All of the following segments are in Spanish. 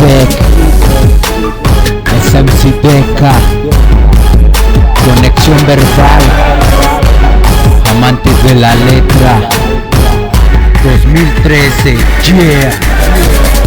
Deck, es MC Deca, conexión verbal, amantes de la letra, 2013, yeah.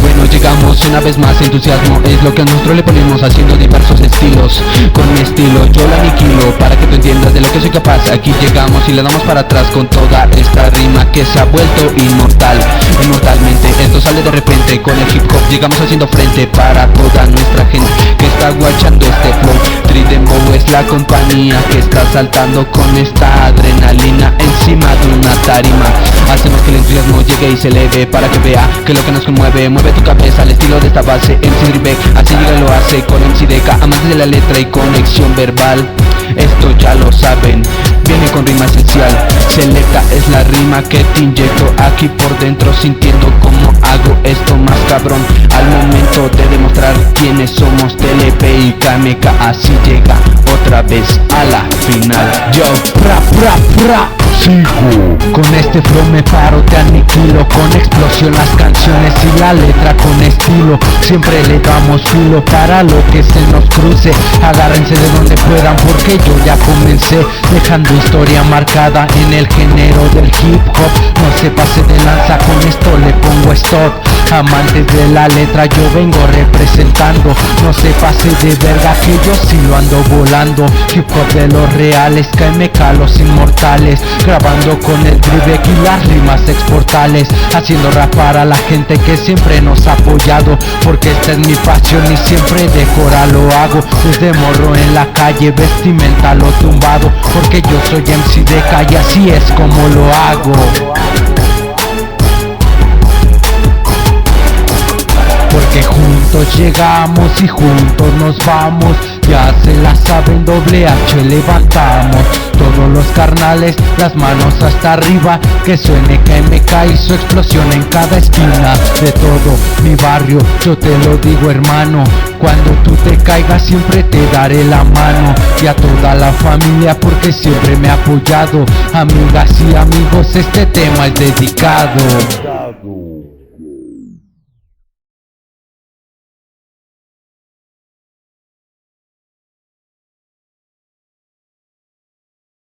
Bueno, llegamos una vez más, entusiasmo es lo que a nosotros le ponemos, haciendo diversos estilos. Con mi estilo yo la aniquilo, para que tú entiendas de lo que soy capaz. Aquí llegamos y le damos para atrás con toda esta rima que se ha vuelto inmortal. Inmortalmente, esto sale de repente. Con el hip hop llegamos haciendo frente para toda nuestra gente que está guachando este flow. Tridembow es la compañía que está saltando con esta adrenalina encima de una tarima. Hacemos que el entusiasmo llegue y se eleve, para que vea que lo que nos conmueve mueve tu cabeza al estilo de esta base. MC Dribek así llega y lo hace con MC Deca, amantes de la letra y conexión verbal. Esto ya lo saben, viene con rima esencial. Selecta es la rima que te inyecto aquí por dentro, sintiendo como hago esto más cabrón. Al momento de demostrar quiénes somos, TLP y KMK, así llega otra vez a la final. Yo, Sigo. Con este flow me paro, te aniquilo, con explosión las canciones y la letra con estilo. Siempre le damos filo para lo que se nos cruce. Agárrense de donde puedan porque yo ya comencé, dejando historia marcada en el género del hip hop. No se pase de lanza, con esto le pongo stop. Amantes de la letra yo vengo representando. No se pase de verga que yo sí lo ando volando. Hip hop de los reales, KMK los inmortales, grabando con el Dribek y las rimas exportales, haciendo rap para la gente que siempre nos ha apoyado, porque esta es mi pasión y siempre de cora lo hago. Desde morro en la calle, vestimenta lo tumbado, porque yo soy MC Deca y así es como lo hago. Porque juntos llegamos y juntos nos vamos, ya se la saben, doble H levantamos. Todos los carnales, las manos hasta arriba, que suene KMK y su explosión en cada esquina de todo mi barrio. Yo te lo digo, hermano, cuando tú te caigas siempre te daré la mano. Y a toda la familia porque siempre me ha apoyado. Amigas y amigos, este tema es dedicado.